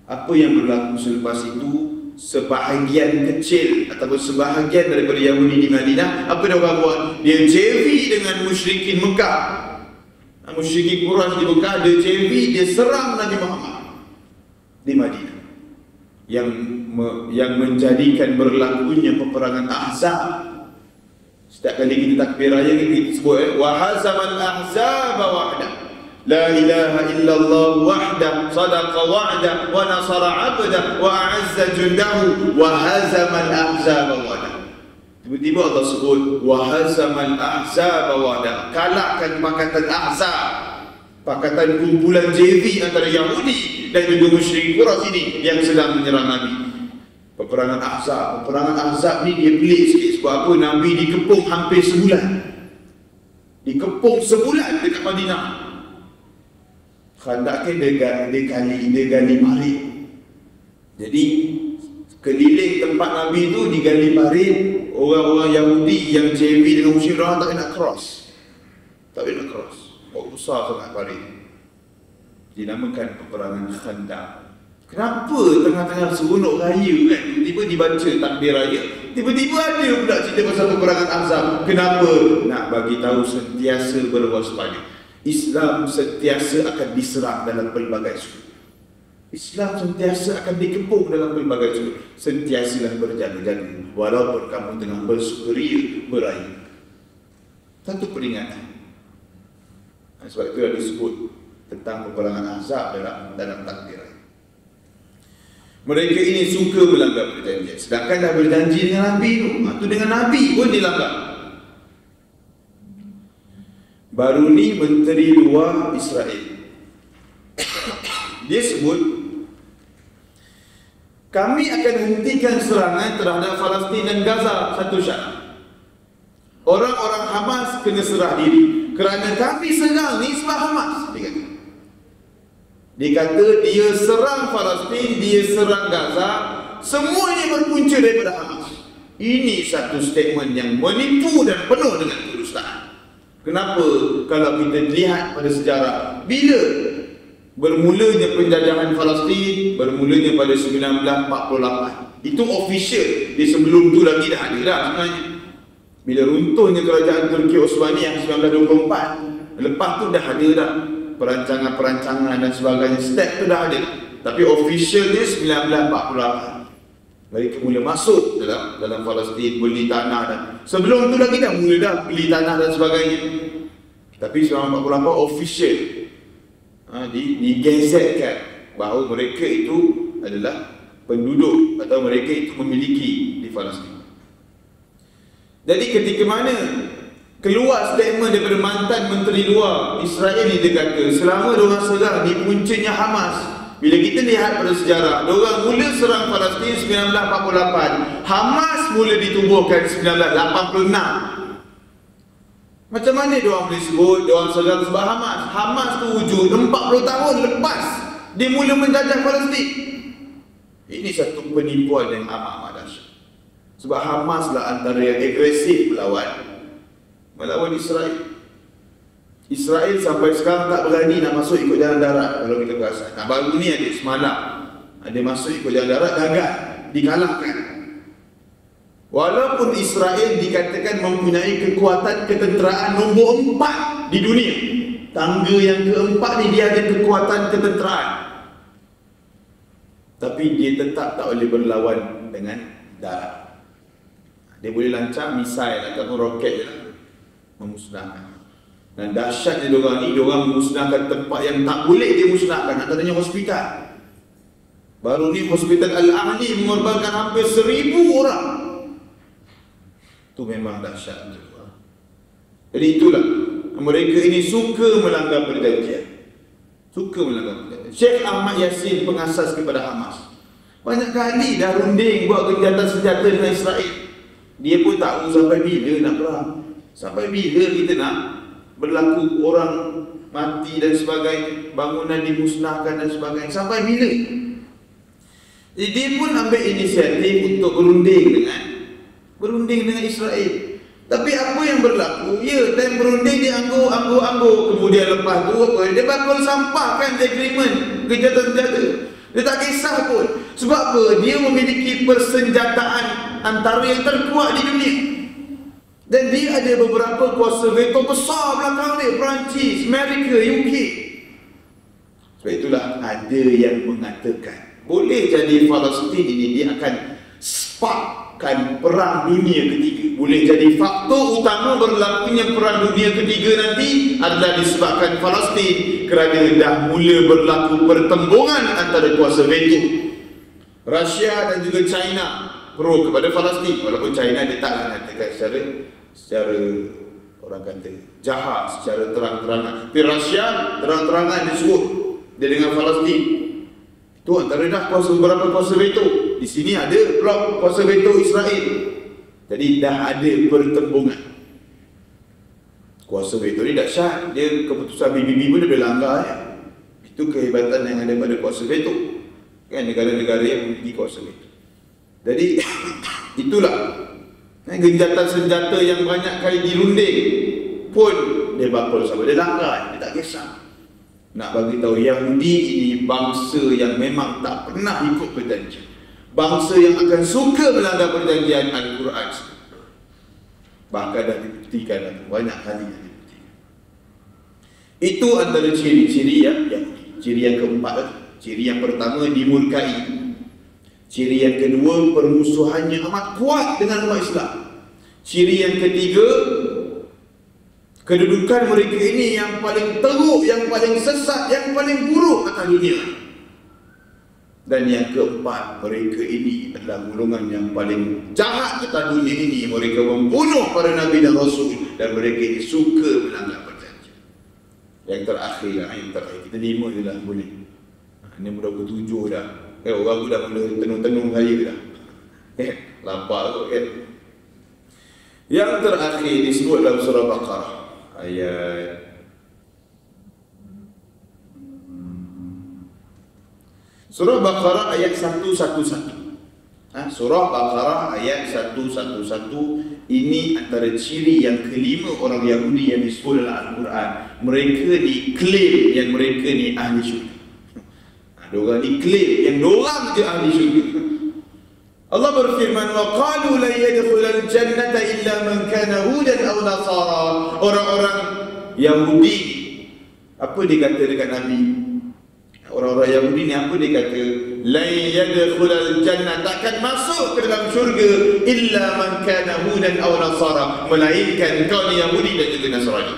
Apa yang berlaku selepas itu sebahagian kecil ataupun sebahagian daripada Yahudi di Madinah, apa dia orang buat? Dia JV dengan musyrikin Mekah. Musyrikin Quraisy di Mekah, dia JV, dia serang Nabi Muhammad di Madinah. Yang menjadikan berlakunya peperangan Ahzab. Setiap kali kita takbir raya kita sebut wa hazamal ahzab wahda. La ilaha illallah wahda sadaqa wa'da wa nasara 'abda wa a'azza jundahu wa hazamal ahzab wahda. Tiba-tiba Allah sebut wa hazamal ahzab wahda, kalahkan pakatan Ahzab, pakatan kumpulan JV antara Yahudi dan juga musyrik Quraisy ini yang sedang menyerang Nabi. Peperangan Ahzab ni dia pelik sikit. Sebab apa? Nabi dikepung hampir sebulan. Dikepung sebulan dekat Madinah. Khandaknya dia gali parit. Jadi keliling tempat Nabi tu digali parit. Orang-orang Yahudi yang JV dengan musyrik orang tak nak cross. Tak nak cross. Bawa besar sangat parit. Dinamakan peperangan Khandaq. Kenapa tengah-tengah seronok raya kan, tiba-tiba dibaca takbir raya, tiba-tiba ada pula cerita pasal peperangan Ahzab? Kenapa? Nak bagi tahu sentiasa berwaspada. Islam sentiasa akan diserang dalam pelbagai sudut. Islam sentiasa akan dikepung dalam pelbagai sudut. Sentiasalah berjaga-jaga walaupun kamu tengah bersukaria beraya. Satu peringatan. Sebab itu dah disebut tentang peperangan Ahzab dalam takbir raya. Mereka ini suka melanggar perjanjian. Sedangkan dah berjanji dengan Nabi tu. Itu dengan Nabi pun dilanggar. Baru ni Menteri Luar Israel, dia sebut, kami akan hentikan serangan terhadap Palestin dan Gaza satu syarat. Orang-orang Hamas kena serah diri. Kerana kami serang ni sebab Hamas. Dia kata dia serang Palestin, dia serang Gaza, semuanya berpunca daripada Hamas. Ini satu statement yang menipu dan penuh dengan kedustaan. Kenapa? Kalau kita lihat pada sejarah, bila bermulanya penjajahan Palestin, bermulanya pada 1948. Itu official. Di sebelum tu lagi dah ada dah sebenarnya. Bila runtuhnya kerajaan Turki Osmani yang 1924, lepas tu dah ada dah perancangan-perancangan dan sebagainya, step tu dah ada. Tapi officialnya 1948 mereka mula masuk dalam Palestin, beli tanah, dan sebelum tu lagi dah mula dah beli tanah dan sebagainya. Tapi 1948 official digezetkan bahawa mereka itu adalah penduduk atau mereka itu memiliki di Palestin. Jadi ketika mana keluar statement daripada mantan Menteri Luar Israel ni, dia kata selama diorang serang di puncanya Hamas. Bila kita lihat pada sejarah, diorang mula serang Palestin 1948, Hamas mula ditubuhkan 1986. Macam mana diorang boleh sebut diorang serang sebab Hamas? Hamas tu wujud 40 tahun lepas dia mula menjajah Palestin. Ini satu penipuan yang amat dahsyat. Sebab Hamas lah antara yang agresif melawan Israel. Israel sampai sekarang tak berani nak masuk ikut jalan darat. Kalau kita perasan, baru ni ada semalam ada masuk ikut jalan darat, gagal, dikalahkan. Walaupun Israel dikatakan mempunyai kekuatan ketenteraan nombor 4 di dunia, tangga yang keempat ni dia ada kekuatan ketenteraan, tapi dia tetap tak boleh berlawan dengan darat. Dia boleh lancar misail ataupun roket je lah, memusnahkan. Dan dahsyatnya diorang ni, diorang memusnahkan tempat yang tak boleh dia musnahkan, antaranya hospital. Baru ni hospital Al-Ahli mengorbankan hampir 1000 orang. Itu memang dahsyat. Jadi itulah, mereka ini suka melanggar perjanjian. Syekh Ahmad Yassin, pengasas kepada Hamas, banyak kali dah runding buat gencatan senjata dengan Israel. Dia pun tahu sampai bila nak perang, sampai bila kita nak berlaku orang mati dan sebagainya, bangunan dimusnahkan dan sebagainya, sampai bila? Jadi dia pun ambil inisiatif untuk berunding dengan Israel. Tapi apa yang berlaku? Ya, time berunding dia anggur. Kemudian lepas tu apa? Dia bakal sampahkan agreement gencatan senjata. Dia tak kisah pun. Sebab apa? Dia memiliki persenjataan antara yang terkuat di dunia. Dan dia ada beberapa kuasa veto besar belakang dia. Perancis, Amerika, UK. Sebab itulah ada yang mengatakan boleh jadi Palestin ini dia akan sparkkan perang dunia ketiga. Boleh jadi faktor utama berlakunya perang dunia ketiga nanti adalah disebabkan Palestin kerana dah mula berlaku pertembungan antara kuasa veto. Rusia dan juga China pro kepada Palestin, walaupun China dia tak mengatakan secara orang kata jahat, secara terang-terangan. Tapi Rusia terang-terangan dia sebut dia dengan Palestin. Itu antara dah beberapa kuasa veto. Di sini ada blok kuasa veto Israel. Jadi dah ada pertembungan. Kuasa veto ni dahsyat. Dia keputusan PBB pun dia boleh langgar ya. Itu kehebatan yang ada pada kuasa veto. Kan negara-negara yang memiliki kuasa veto. Jadi itulah genjatan senjata yang banyak kali dirunding pun dia bakal sama. Dia langgar, dia tak kisah. Nak bagi tahu Yahudi ini bangsa yang memang tak pernah ikut perjanjian. Bangsa yang akan suka melanggar perjanjian Al-Quran. Bahkan dah dibuktikan banyak kali dah dibuktikan. Itu antara ciri-ciri yang Yahudi. Ciri yang keempat, ciri yang pertama dimurkai. Ciri yang kedua permusuhannya amat kuat dengan umat Islam. Ciri yang ketiga kedudukan mereka ini yang paling teruk, yang paling sesat, yang paling buruk atas dunia. Dan yang keempat, mereka ini adalah golongan yang paling jahat atas dunia ini. Mereka membunuh para Nabi dan Rasul. Dan mereka ini suka melanggar perjanjian. Yang terakhir lah, yang terakhir. Kita 5 je lah boleh. Ini mudah ke 7 dah. Orang tu dah mula tenung-tenung saya dah. Lapar kot kan. Yang terakhir disebut dalam surah Baqarah. Ayat Surah Baqarah ayat 111. Surah Baqarah ayat 111. Ini antara ciri yang kelima orang Yahudi yang disebut dalam Al-Quran. Mereka diklaim yang mereka ni ahli syurga. Diorang diklaim yang diorang je ahli syurga. Allah berfirman, wa qalu la yadkhulul jannata illa man kana hudan aw nasara. Orang-orang Yahudi, apa dia kata dekat Nabi? Orang-orang Yahudi ni apa dia kata? La yadkhulul jannata, takkan masuk ke dalam syurga illa man kana hudan aw nasara, melainkan kau ni Yahudi dan juga Nasrani.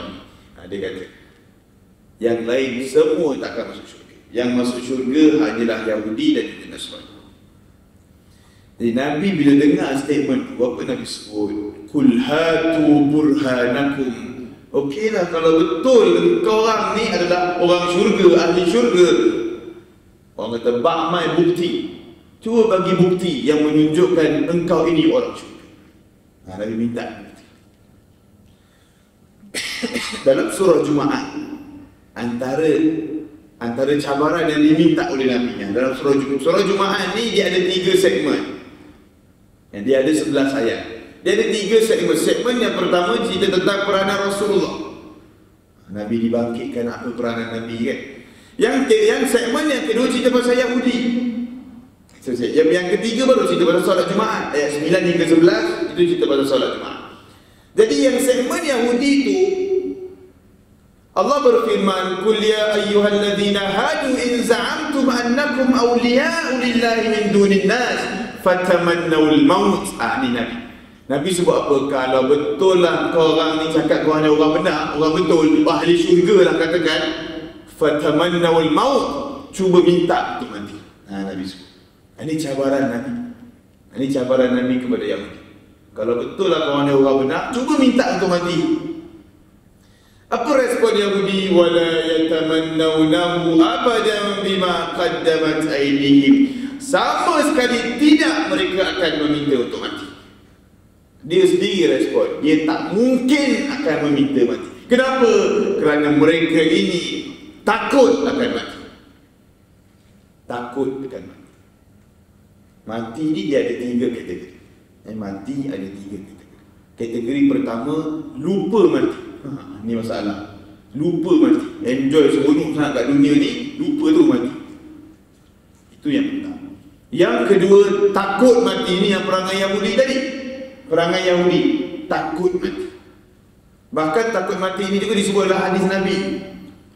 Dia kata yang lain semua takkan masuk syurga. Yang masuk syurga hanyalah Yahudi dan juga Nasrani. Jadi Nabi bila dengar statement tu, apa Nabi sebut? Kul hatu burhanakum. Okeylah kalau betul engkau orang ni adalah orang syurga, ahli syurga. Orang kata ba'mai bukti. Cuba bagi bukti yang menunjukkan engkau ini orang syurga. Nabi minta bukti. Dalam surah Jumaat, antara cabaran yang diminta oleh Nabi dalam surah Jumaat ni dia ada 3 segmen. Yang dia ada 11 ayat. Dia ada 3 segmen. Segmen yang pertama cerita tentang peranan Rasulullah. Nabi dibangkitkan, apa peranan Nabi kan. Yang segmen yang kedua cerita pasal Yahudi. Yang ketiga baru cerita pasal solat Jumaat. Ayat 9 hingga 11 itu cerita pasal solat Jumaat. Jadi yang segmen Yahudi itu Allah berfirman, "Qul ya ayyuhalladzina hadu in za'amtum annakum awliya'u lillahi min dunin nas fatamannawul maut." Ni Nabi. Nabi sebut apa? Kalau betul lah kau orang ni cakap kau hanya orang benar, orang betul, ahli syurga lah katakan, fatamannawul maut, cuba minta untuk mati. Nabi sebut. Ini cabaran Nabi. Ini cabaran Nabi kepada Yahudi. Kalau betul lah kau hanya orang benar, cuba minta untuk mati. Apa respon Yahudi? Wala yatamannawnahu abadan bima qaddamat aydihim. Sama sekali tidak mereka akan meminta untuk mati. Dia sendiri respon, dia tak mungkin akan meminta mati. Kenapa? Kerana mereka ini takut akan mati. Takut akan mati. Mati ni dia ada 3 kategori. Mati ada 3 kategori. Kategori pertama, lupa mati. Ni masalah. Lupa mati. Enjoy seronok sangat kat dunia ni, lupa tu mati. Itu yang pertama. Yang kedua, takut mati. Ini yang perangai Yahudi tadi. Perangai Yahudi, takut mati. Bahkan takut mati ini juga disebut dalam hadis Nabi.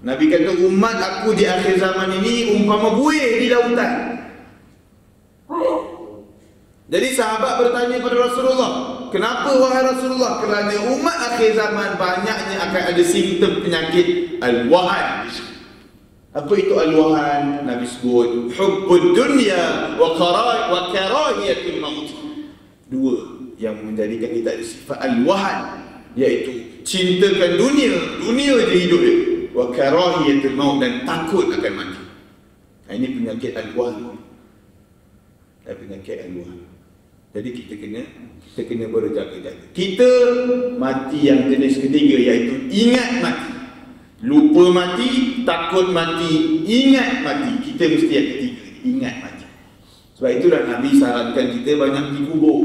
Nabi kata, umat aku di akhir zaman ini umpama buih di lautan. Jadi sahabat bertanya kepada Rasulullah, kenapa wahai Rasulullah? Kerana umat akhir zaman banyaknya akan ada simptom penyakit al-wahan. Apa itu al-wahan? Nabi sebut hubbud dunya wa karahiyatul maut. Dua yang menjadikan kita ada sifat al-wahan, iaitu cintakan dunia je hidup dia, wa karahiyatul maut, dan takut akan mati. Ini penyakit al-wahan. Penyakit al-wahan. Jadi kita kena berjaga-jaga. Kita mati yang jenis ketiga, iaitu ingat mati. Lupa mati, takut mati, ingat mati. Kita mesti yang ketiga, ingat mati. Sebab itulah Nabi sarankan kita banyak pergi kubur.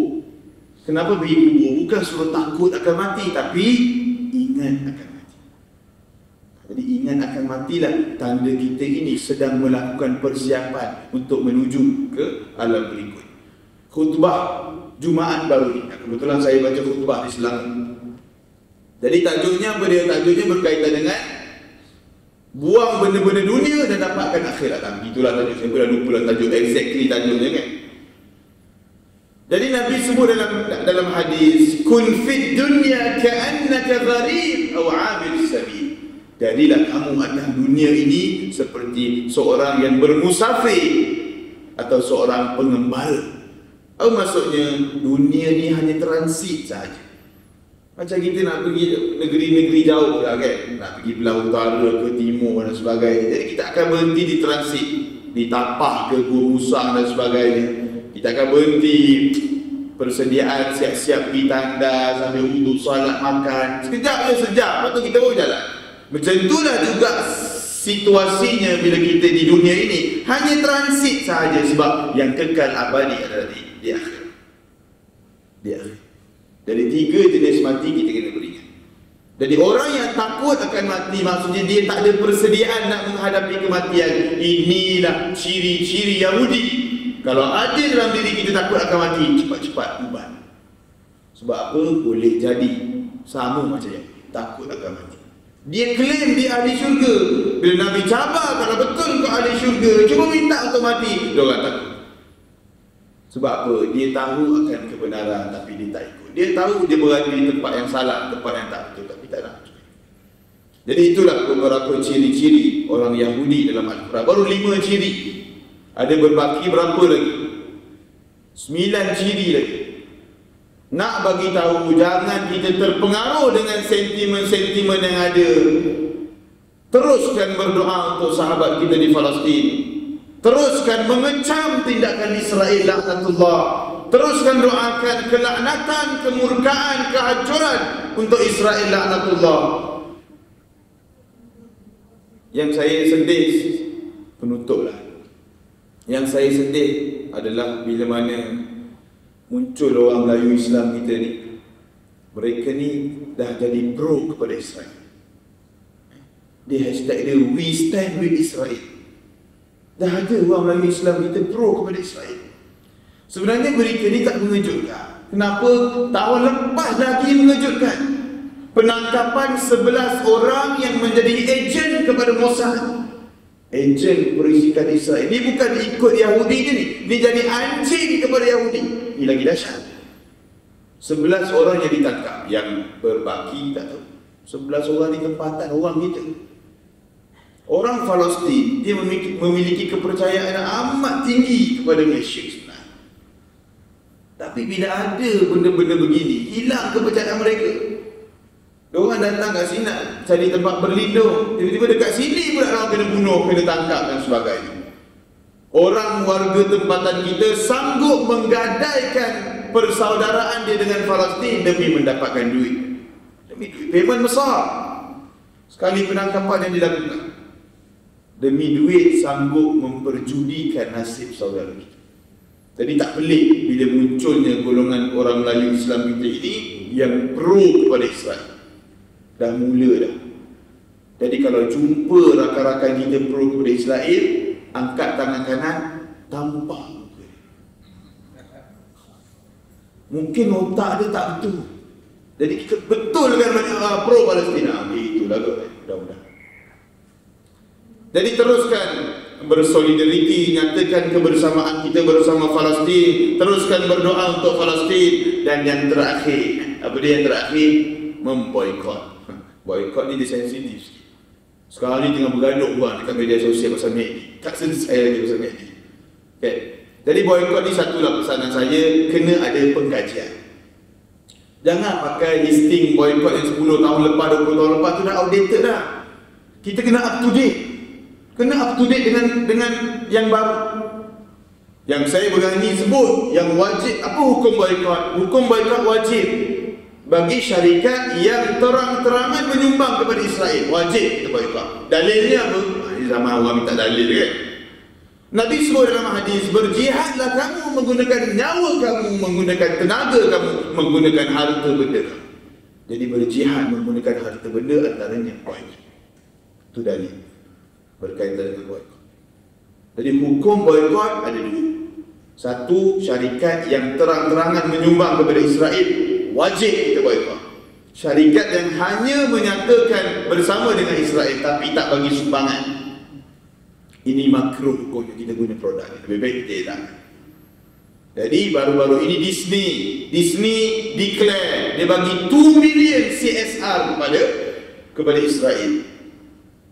Kenapa pergi kubur? Bukan suruh takut akan mati, tapi ingat akan mati. Jadi ingat akan matilah tanda kita ini sedang melakukan persiapan untuk menuju ke alam berikut. Khutbah Jumaat baru ini, kebetulan saya baca khutbah di Selangor. Jadi tajuknya apa dia? Tajuknya berkaitan dengan buang benda-benda dunia dan dapatkan akhirat. Itulah tajuk. Saya pun dah lupa lah tajuk exactly tajuknya kan. Jadi Nabi sebut dalam hadis, kun fid dunya ka'annaka gharib aw 'abir sabil. Jadilah kamu atas dunia ini seperti seorang yang bermusafir atau seorang pengembala. Apa maksudnya? Dunia ni hanya transit saja. Macam kita nak pergi negeri-negeri jauh lah kan, nak pergi belah utara ke timur dan sebagainya. Jadi kita akan berhenti di transit, di Tapah ke Gua Musang dan sebagainya. Kita akan berhenti persediaan siap-siap pergi tanda sambil wuduk, solat, makan. Sekejap je, sejam, lepas tu kita baru jalan. Macam itulah juga situasinya bila kita di dunia ini, hanya transit sahaja, sebab yang kekal abadi adalah di akhir. Di akhir. Dari tiga jenis mati kita kena beringat. Jadi orang yang takut akan mati, maksudnya dia tak ada persediaan nak menghadapi kematian. Inilah ciri-ciri Yahudi. Kalau ada dalam diri kita takut akan mati, cepat-cepat ubat. Sebab apa? Boleh jadi sama macam yang takut akan mati. Dia klaim dia ahli syurga. Bila Nabi cabar, kalau betul kau ahli syurga, cuma minta untuk mati, dia orang takut. Sebab apa? Dia tahu akan kebenaran, tapi dia tak ikut. Dia tahu dia berada di tempat yang salah, tempat yang tak betul, tapi tak nak. Jadi itulah beberapa ciri-ciri orang Yahudi dalam Al-Quran. Baru 5 ciri. Ada berbaki berapa lagi? 9 ciri lagi. Nak bagi tahu, jangan kita terpengaruh dengan sentimen-sentimen yang ada. Teruskan berdoa untuk sahabat kita di Palestin. Teruskan mengecam tindakan Israel, laknatullah. Teruskan doakan kelaknatan, kemurkaan, kehancuran untuk Israel, laknatullah. Yang saya sedih, penutuplah. Yang saya sedih adalah bila mana muncul orang Melayu Islam kita ni. Mereka ni dah jadi pro kepada Israel. Dia hashtag dia, we stand with Israel. Dah ada orang Melayu Islam kita pro kepada Israel. Sebenarnya berita ni tak mengejutkan. Kenapa? Tahun lepas lagi mengejutkan. Penangkapan 11 orang yang menjadi ejen kepada Mossad. Ejen perisikan Israel. Ini bukan ikut Yahudi je ni. Ini jadi anjing kepada Yahudi. Ini lagi dahsyat. 11 orang yang ditangkap. Yang berbaki tak tahu. 11 orang di tempatan orang kita. Orang Palestin, dia memiliki kepercayaan yang amat tinggi kepada Malaysia sebenarnya. Tapi bila ada benda-benda begini, hilang kepercayaan mereka. Diorang datang kat sini nak cari tempat berlindung, tiba-tiba dekat sini pula orang kena bunuh, kena tangkap dan sebagainya. Orang warga tempatan kita sanggup menggadaikan persaudaraan dia dengan Palestin demi mendapatkan duit. Demi duit, payment besar. Sekali penangkapan yang dilakukan, demi duit sanggup memperjudikan nasib saudara kita. Jadi tak pelik bila munculnya golongan orang Melayu Islam kita ini yang pro kepada Israel. Dah mula dah. Jadi kalau jumpa rakan-rakan kita pro kepada Israel, angkat tangan kanan, tampak muka dia. Mungkin otak dia tak betul. Jadi kita betul kan pro Palestina. Itulah mudah-mudahan. Jadi teruskan bersolidariti, nyatakan kebersamaan kita bersama Palestin, teruskan berdoa untuk Palestin, dan yang terakhir, apa dia yang terakhir? Memboikot. Boikot ni dia sensitif sikit. Sekarang ni tengah bergaduh buat dekat media sosial pasal Mehdi. Tak selesai lagi pasal Mehdi. Okay. Jadi boikot ni satulah pesanan saya, kena ada pengkajian. Jangan pakai listing boikot yang 10 tahun lepas, 20 tahun lepas tu dah outdated dah. Kita kena up to date. Kena up to date dengan yang baru. Yang saya berani sebut, yang wajib, apa hukum boikot? Hukum boikot wajib bagi syarikat yang terang-terangan menyumbang kepada Israel. Wajib kita boikot. Dalilnya apa? Di zaman orang minta dalil kan. Nabi sebut dalam hadis, berjihadlah kamu menggunakan nyawa kamu, menggunakan tenaga kamu, menggunakan harta benda kamu. Jadi berjihad menggunakan harta benda antaranya boikot. Itu dalil berkaitan dengan boikot. Jadi hukum boikot ada dua. Satu, syarikat yang terang-terangan menyumbang kepada Israel, wajib kita boikot. Syarikat yang hanya menyatakan bersama dengan Israel tapi tak bagi sumbangan, ini makruh hukumnya, kita guna produk ini. Lebih baik kita elakkan. Jadi baru-baru ini Disney declare dia bagi 2 million CSR kepada Israel.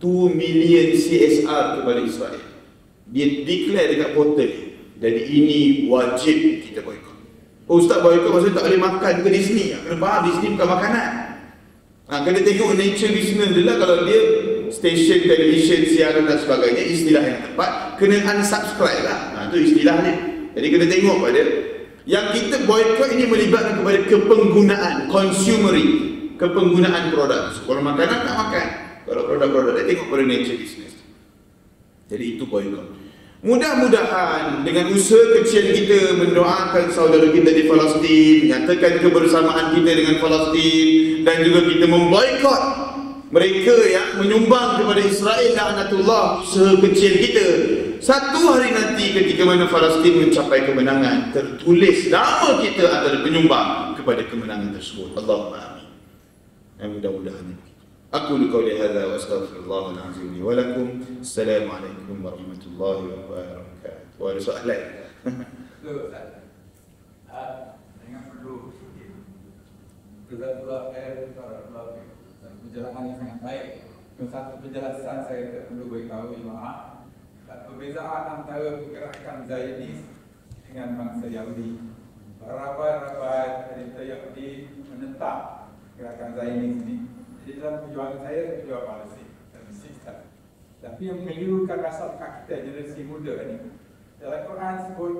2 million CSR kepada Israel. Dia declare dekat portal. Jadi ini wajib kita boikot. Ustaz, boikot maksudnya tak boleh makan ke Disney. Kena faham, Disney bukan makanan. Kena tengok nature business dia lah. Kalau dia stesen televisyen, siaran dan sebagainya, istilah yang tepat, kena unsubscribe lah. Itu istilahnya. Jadi kena tengok pada yang kita boikot ini melibatkan kepada kepenggunaan, consumery, kepenggunaan produk. So, kalau makanan tak makan, kalau produk-produk dia tengok pada nature business. Jadi itu boikot. Mudah-mudahan dengan usaha kecil kita mendoakan saudara kita di Palestin, menyatakan kebersamaan kita dengan Palestin, dan juga kita memboikot mereka yang menyumbang kepada Israel laknatullah, usaha kecil kita, satu hari nanti ketika mana Palestin mencapai kemenangan, tertulis nama kita antara penyumbang kepada kemenangan tersebut. Allahumma amin. Dan mudah-mudahan aku qauli hadza wa astaghfirullah al-azim li wa lakum. Assalamualaikum warahmatullahi wabarakatuh. Wa soalan. Dengan perlu Jazakallah khair barakallahu fiik. Penjelasan yang sangat baik. Satu penjelasan saya perlu beritahu jemaah, perbezaan antara pergerakan Zionis dengan bangsa Yahudi. Rabai-rabai dari Yahudi menentang gerakan Zionis ini. Jadi dalam perjuangan saya berjuang Palestin dan Mesir. Tapi yang mengelirukan rasa kita generasi muda ini, dalam Quran sebut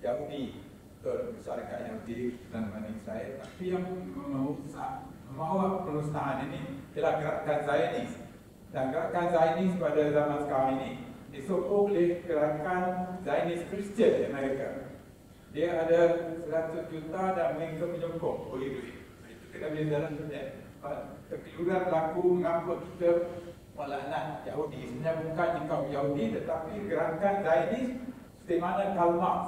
Yahudi, masyarakat Yahudi dan Bani Israel. Tapi yang membawa perusahaan ini ialah gerakan Zionis. Dan gerakan Zionis pada zaman sekarang ini disokong oleh gerakan Zionis Kristian di Amerika. Dia ada 100 juta dan mereka menyokong oleh duit. Itu kita boleh jalan saja. Kekeliruan berlaku mengapa kita melaknat Yahudi. Sebenarnya bukan kaum Yahudi, tetapi gerakan Zionis seperti mana Karl Marx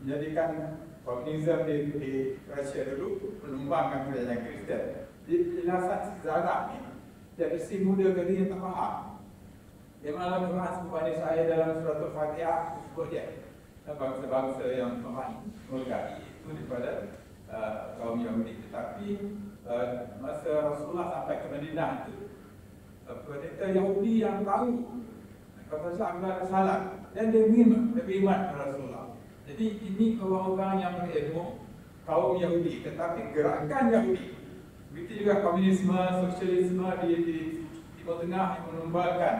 menjadikan komunisme di Rusia dulu, menumbangkan kerajaan Kristian. Penjelasan sejarah ini dari si muda ke dia tak faham. Dia malah membahas kepada saya dalam surat Al-Fatihah, sebut dia bangsa-bangsa yang menghargai itu daripada kaum Yahudi. Tetapi masa Rasulullah sampai ke Madinah itu, pendeta Yahudi yang tahu kata salam dan dia beriman kepada Rasulullah. Jadi ini orang-orang yang berilmu, kaum Yahudi, tetapi gerakan Yahudi. Begitu juga komunisme, sosialisme di Timur Tengah yang menumbalkan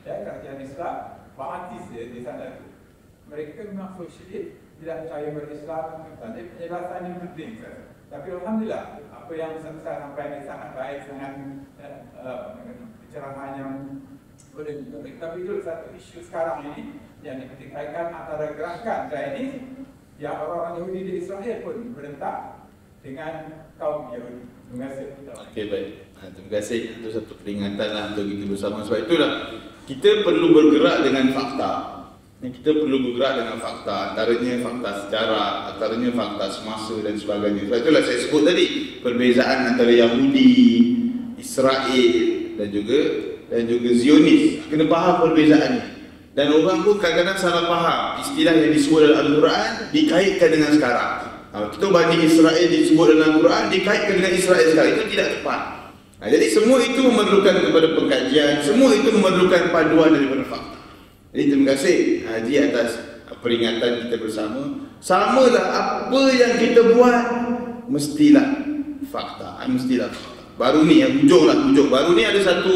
kerajaan Islam, Baathis di sana. Mereka memang sosialis, tidak percaya pada Islam. Jadi penjelasan yang penting. Tapi alhamdulillah, apa yang saya sampaikan sangat baik, sangat pencerahan yang boleh. Tapi itu satu isu sekarang ini yang dikaikan antara gerakan ini yang orang-orang Yahudi di Israel pun berentak dengan kaum Yahudi. Terima kasih. Okey, baik. Terima kasih. Itu satu peringatan lah untuk kita bersama. Sebab itulah kita perlu bergerak dengan fakta. Kita perlu bergerak dengan fakta, antaranya fakta sejarah, antaranya fakta semasa dan sebagainya. Sebab itulah saya sebut tadi perbezaan antara Yahudi, Israel dan juga Zionis. Kena faham perbezaannya. Dan orang pun kadang-kadang salah faham istilah yang disebut dalam Al-Quran dikaitkan dengan sekarang. Kita banding Israel disebut dalam Al-Quran dikaitkan dengan Israel sekarang, itu tidak tepat. Jadi semua itu memerlukan kepada pengkajian, semua itu memerlukan paduan daripada fakta. Jadi terima kasih Haji atas peringatan kita bersama. Samalah apa yang kita buat mestilah fakta, mestilah fakta. Baru ni yang hujung. Baru ni ada satu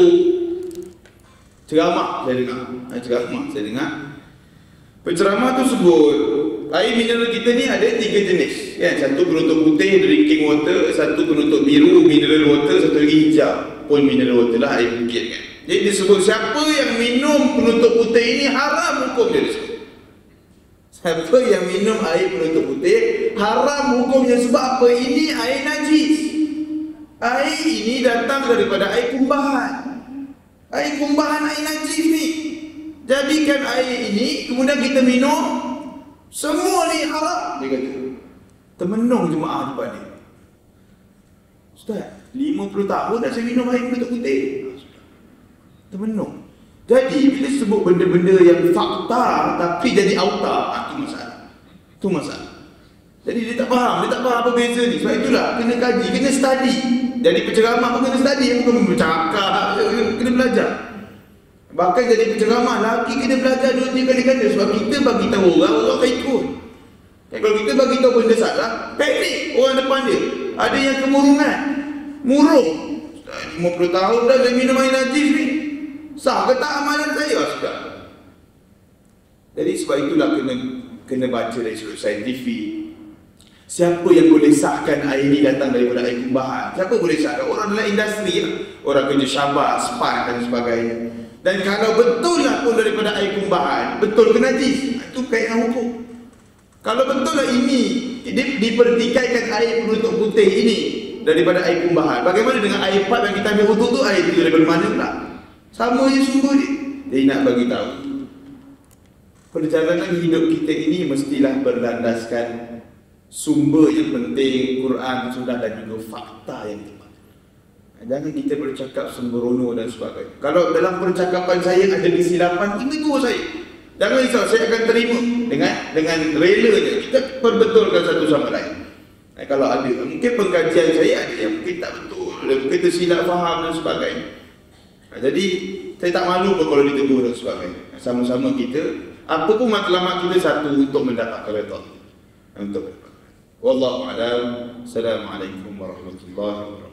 ceramah saya dengar. Penceramah tu sebut air mineral kita ni ada 3 jenis, kan? Satu penutup putih drinking water, satu penutup biru mineral water, satu lagi hijau pun mineral water lah, air bukit, kan? Jadi disebut siapa yang minum penutup putih ini haram hukum dia disebut. Siapa yang minum air penutup putih haram hukumnya. Sebab apa? Ini air najis. Air ini datang daripada air kumbahan. Air kumbahan, air najis ni. Jadikan air ini kemudian kita minum, semua ni haram, dia kata. Termenung jemaah depan ni. Ustaz, 50 tahun dah saya minum air penutup putih. Termenung. Jadi bila sebut benda-benda yang fakta tapi jadi auta, itu masalah. Jadi dia tak faham apa beza ni. Sebab itulah kena kaji, kena study. Jadi penceramah pun kena study, bukan bercakap, kena belajar. Bahkan jadi penceramah lagi kena belajar 2-3 kali ganda. Sebab kita bagi tahu orang tak ikut. Kalau kita bagi tahu benda salah, panik orang depan dia. Ada yang kemurungan, murung. 50 tahun dah saya minum air najis ni, sah ke tak amalan saya? Sudah. Jadi sebab itulah kena baca dari sudut saintifik. Siapa yang boleh sahkan air ini datang daripada air kumbahan? Siapa boleh sahkan? Orang dalam industri lah. Orang kerja syabas, span dan sebagainya. Dan kalau betul lah pun daripada air kumbahan, betul ke najis? Itu kaitan hukum. Kalau betul lah ini dipertikaikan air penutup putih ini daripada air kumbahan, bagaimana dengan air pipe yang kita ambil wuduk tu? Air itu daripada mana pula? Sama je sumber dia. Dia nak bagi tahu perjalanan hidup kita ini mestilah berlandaskan sumber yang penting, Quran, sunnah dan juga fakta yang tepat. Jangan kita bercakap sembrono dan sebagainya. Kalau dalam percakapan saya ada kesilapan, ini tegur saya. Jangan risau, saya akan terima dengan relanya. Kita perbetulkan satu sama lain. Kalau ada, mungkin pengkajian saya ada yang mungkin tak betul, mungkin tersilap faham dan sebagainya. Jadi saya tak malu pun kalau ditegur dan sebagainya. Sama-sama kita, apa pun matlamat kita satu untuk mendapatkan redha. Untuk Wallahu a'lam. Assalamualaikum warahmatullahi wabarakatuh.